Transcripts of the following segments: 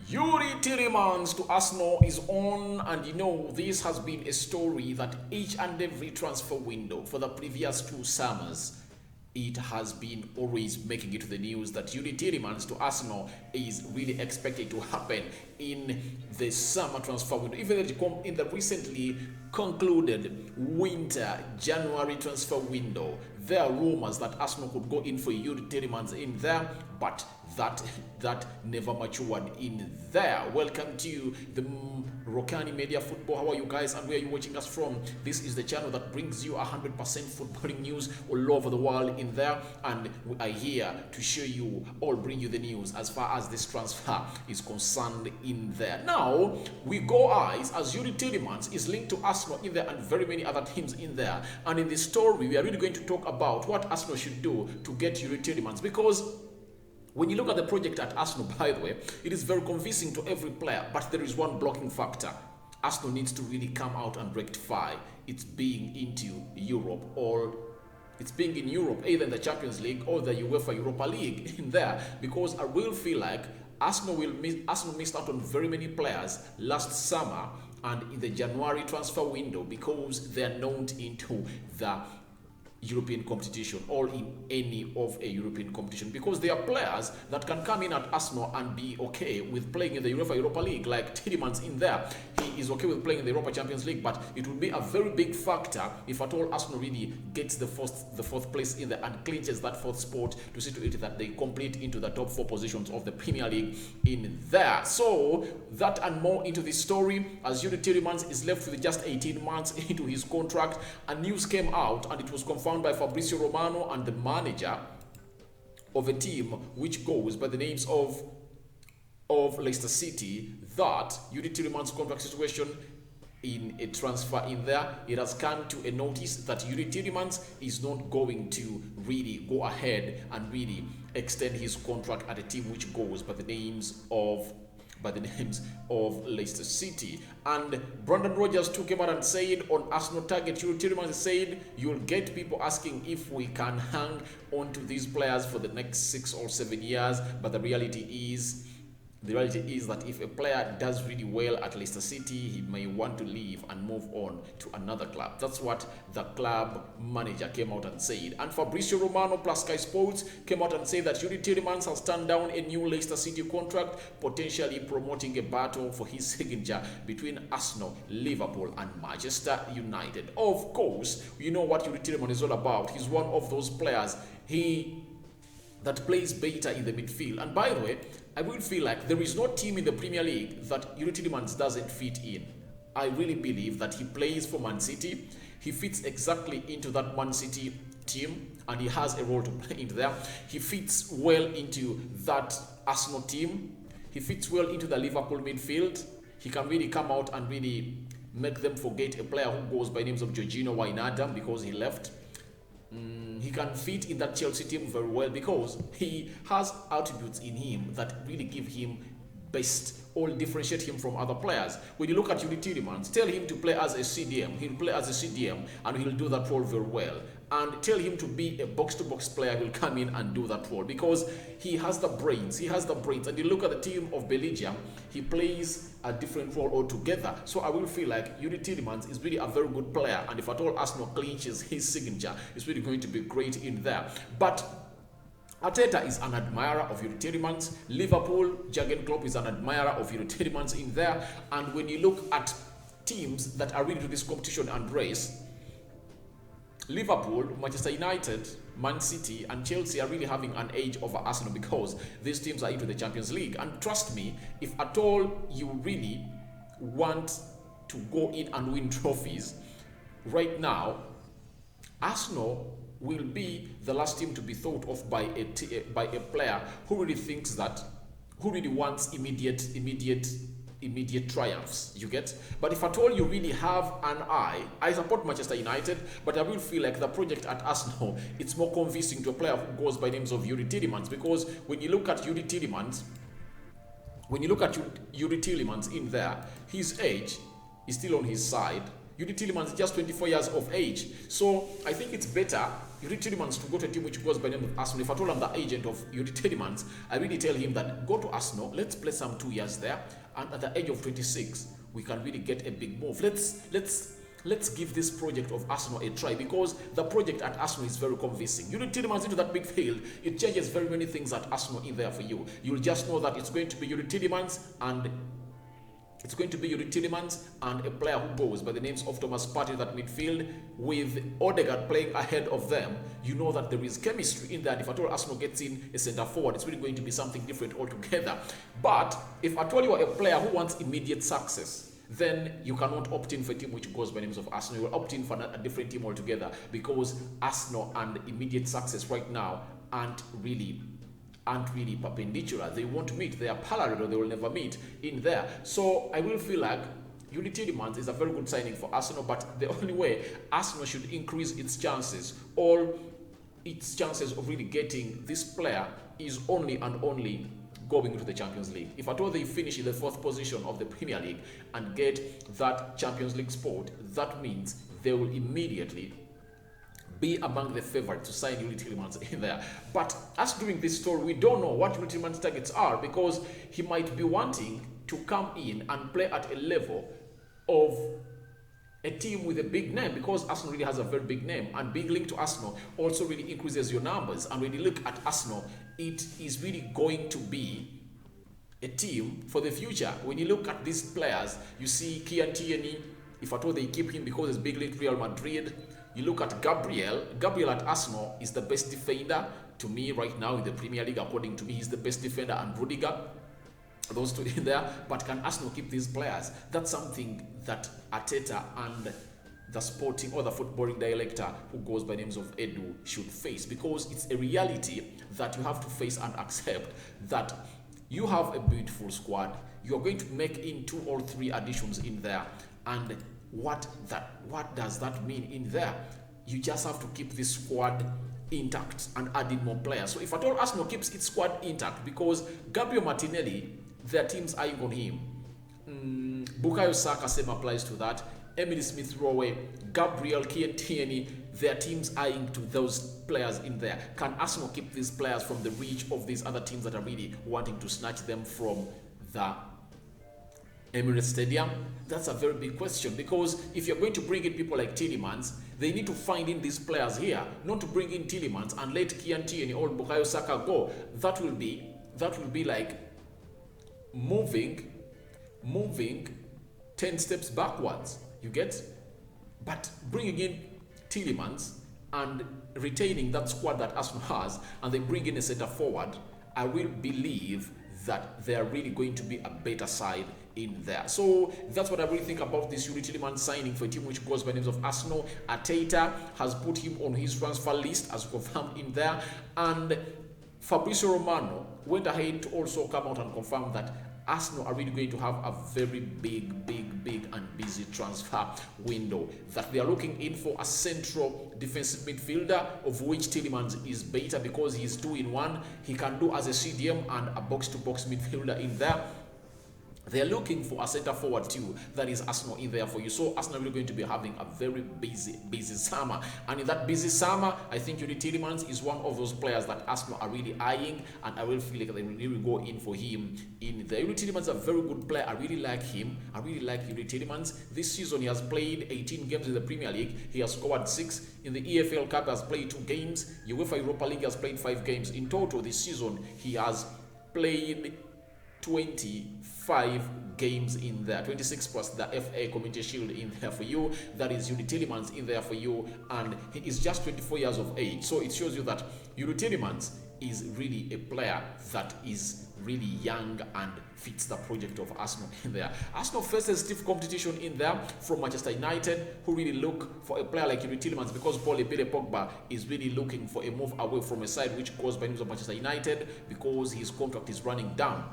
Youri Tielemans to Arsenal is on, and you know this has been a story that each and every transfer window for the previous 2 summers, it has been always making it to the news that Youri Tielemans to Arsenal is really expected to happen in the summer transfer window. Even in the recently concluded winter January transfer window, there are rumors that Arsenal could go in for Youri Tielemans in there, but that never matured in there. Welcome to the Rokani Media Football. How are you guys, and where are you watching us from? This is the channel that brings you 100% footballing news all over the world in there, and we are here to show you or bring you the news as far as this transfer is concerned in there. Now we go eyes as Youri Tielemans is linked to Arsenal in there and very many other teams in there, and in this story we are really going to talk about what Arsenal should do to get Youri Tielemans, because when you look at the project at Arsenal, by the way, it is very convincing to every player, but there is one blocking factor. Arsenal needs to really come out and rectify its being into Europe, or it's being in Europe, either in the Champions League or the UEFA Europa League in there, because I will feel like Arsenal missed out on very many players last summer and in the January transfer window because they are not into the European competition or in any of a European competition, because there are players that can come in at Arsenal and be okay with playing in the UEFA Europa League, like Tielemans in there. He is okay with playing in the Europa Champions League, but it will be a very big factor if at all Arsenal really gets the fourth place in there and clinches that 4th spot to see to it that they complete into the top 4 positions of the Premier League in there. So that and more into this story, as Youri Tielemans is left with just 18 months into his contract, and news came out and it was confirmed by Fabrizio Romano and the manager of a team which goes by the names of Leicester City, that Youri Tielemans' contract situation in a transfer in there, it has come to a notice that Youri Tielemans is not going to really go ahead and really extend his contract at a team which goes by the names of Leicester City. And Brandon Rodgers took him out and said on Arsenal target, Youri Tielemans said, you'll get people asking if we can hang on to these players for the next 6 or 7 years, but the reality is that if a player does really well at Leicester City, he may want to leave and move on to another club. That's what the club manager came out and said. And Fabrizio Romano plus Sky Sports came out and said that Youri Tielemans has turned down a new Leicester City contract, potentially promoting a battle for his signature between Arsenal, Liverpool and Manchester United. Of course, you know what Youri Tielemans is all about. He's one of those players that plays better in the midfield. And by the way, I will feel like there is no team in the Premier League that Youri Tielemans doesn't fit in. I really believe that he plays for Man City. He fits exactly into that Man City team and he has a role to play in there. He fits well into that Arsenal team. He fits well into the Liverpool midfield. He can really come out and really make them forget a player who goes by names of Jorginho Wijnaldum because he left. He can fit in that Chelsea team very well because he has attributes in him that really give him best or differentiate him from other players. When you look at Youri Tielemans, tell him to play as a CDM. He'll play as a CDM and he'll do that role very well. And tell him to be a box-to-box player, he'll come in and do that role because he has the brains. And you look at the team of Belgium, he plays a different role altogether. So I will feel like Youri Tielemans is really a very good player, and if at all Arsenal clinches his signature, it's really going to be great in there. But Arteta is an admirer of Youri Tielemans. Liverpool, Jurgen Klopp is an admirer of Youri Tielemans in there. And when you look at teams that are really to this competition and race, Liverpool, Manchester United, Man City and Chelsea are really having an edge over Arsenal because these teams are into the Champions League. And trust me, if at all you really want to go in and win trophies, right now, Arsenal will be the last team to be thought of by a player who really wants immediate triumphs, you get. But if at all you really have an eye, I support Manchester United, but I will feel like the project at Arsenal, it's more convincing to a player who goes by names of Youri Tielemans, because when you look at Youri Tielemans in there, his age is still on his side. Youri Tielemans is just 24 years of age. So I think it's better Youri Tielemans to go to a team which goes by the name of Arsenal, if I told I'm the agent of Youri Tielemans, I really tell him that go to Arsenal, let's play some 2 years there, and at the age of 26, we can really get a big move. Let's give this project of Arsenal a try, because the project at Arsenal is very convincing. Youri Tielemans into that midfield, it changes very many things at Arsenal in there for you. You'll just know that it's going to be Youri Tielemans and a player who goes by the names of Thomas Partey that midfield, with Odegaard playing ahead of them. You know that there is chemistry in that. If at all Arsenal gets in a centre forward, it's really going to be something different altogether. But if at all you are a player who wants immediate success, then you cannot opt in for a team which goes by names of Arsenal. You will opt in for a different team altogether, because Arsenal and immediate success right now aren't really perpendicular. They won't meet. They are parallel, or they will never meet in there. So I will feel like Youri Tielemans is a very good signing for Arsenal, but the only way Arsenal should increase its chances, or its chances of really getting this player, is only and only going into the Champions League. If at all they finish in the 4th position of the Premier League and get that Champions League spot, that means they will immediately be among the favorites to sign Youri Tielemans in there. But as doing this story, we don't know what Youri Tielemans' targets are, because he might be wanting to come in and play at a level of a team with a big name, because Arsenal really has a very big name, and being linked to Arsenal also really increases your numbers. And when you look at Arsenal, it is really going to be a team for the future. When you look at these players, you see Kane, if at all they keep him because it's big link to Real Madrid. You look at Gabriel at Arsenal is the best defender to me right now in the Premier League. According to me, he's the best defender, and Rudiger, those two in there. But can Arsenal keep these players? That's something that Arteta and the sporting or the footballing director who goes by names of Edu should face, because it's a reality that you have to face and accept that you have a beautiful squad. You're going to make in 2 or 3 additions in there, and what does that mean in there? You just have to keep this squad intact and add in more players. So if at all Arsenal keeps its squad intact, because Gabriel Martinelli, their team's eyeing on him. Bukayo Saka, same applies to that. Emily Smith-Rowe, Gabriel, Tierney, their teams eyeing to those players in there. Can Arsenal keep these players from the reach of these other teams that are really wanting to snatch them from the Emirates Stadium? That's a very big question, because if you're going to bring in people like Tielemans, they need to find in these players here, not to bring in Tielemans and let Tierney or Bukayo Saka go. That will be like moving 10 steps backwards. You get? But bringing in Tielemans and retaining that squad that Arsenal has, and they bring in a centre forward, I will believe that they are really going to be a better side in there. So that's what I really think about this Youri Tielemans signing for a team which goes by names of Arsenal. Arteta has put him on his transfer list as confirmed in there, and Fabrizio Romano went ahead to also come out and confirm that Arsenal are really going to have a very big and busy transfer window, that they are looking in for a central defensive midfielder, of which Tielemans is better because he's 2-in-1. He can do as a CDM and a box-to-box midfielder in there. They're looking for a centre forward too. That is Arsenal in there for you. So Arsenal are really going to be having a very busy summer. And in that busy summer, I think Youri Tielemans is one of those players that Arsenal are really eyeing, and I will feel like they will really go in for him in there. Youri Tielemans is a very good player. I really like him. I really like Youri Tielemans. This season he has played 18 games in the Premier League. He has scored 6. In the EFL Cup he has played 2 games. UEFA Europa League has played 5 games. In total this season he has played 25 games in there, 26 plus the FA Community Shield in there for you. That is Youri Tielemans in there for you, and he is just 24 years of age. So it shows you that Youri Tielemans is really a player that is really young and fits the project of Arsenal in there. Arsenal faces stiff competition in there from Manchester United, who really look for a player like Youri Tielemans, because Pogba is really looking for a move away from a side which goes by names of Manchester United, because his contract is running down.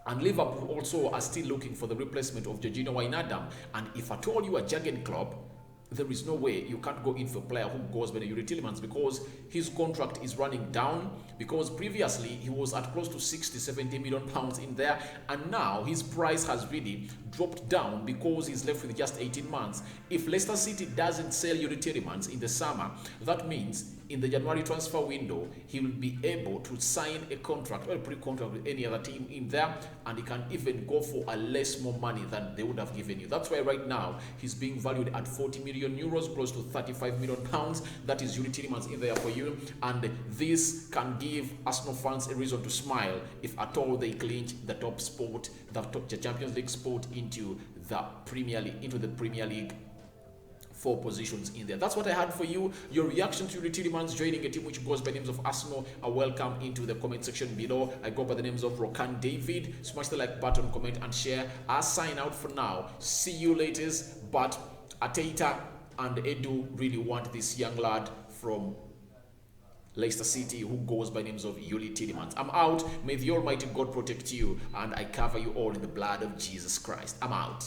And Liverpool also are still looking for the replacement of Georginio Wijnaldum. And if at all you are Jurgen Klopp, there is no way you can't go in for a player who goes by the Youri Tielemans, because his contract is running down, because previously he was at close to 60-70 million pounds in there, and now his price has really dropped down because he's left with just 18 months. If Leicester City doesn't sell Youri Tielemans in the summer, that means in the January transfer window, he will be able to sign a contract or a pre-contract with any other team in there, and he can even go for a less more money than they would have given you. That's why right now he's being valued at 40 million euros, close to 35 million pounds. That is Youri Tielemans in there for you, and this can give Arsenal fans a reason to smile if at all they clinch the top spot, the Champions League spot into the Premier League 4 positions in there. That's what I had for you. Your reaction to Youri Tielemans joining a team which goes by the names of Arsenal are welcome into the comment section below. I go by the names of Rokani David. Smash the like button, comment and share. I sign out for now. See you later. But Arteta and Edu really want this young lad from Leicester City who goes by names of Youri Tielemans. I'm out. May the Almighty God protect you, and I cover you all in the blood of Jesus Christ. I'm out.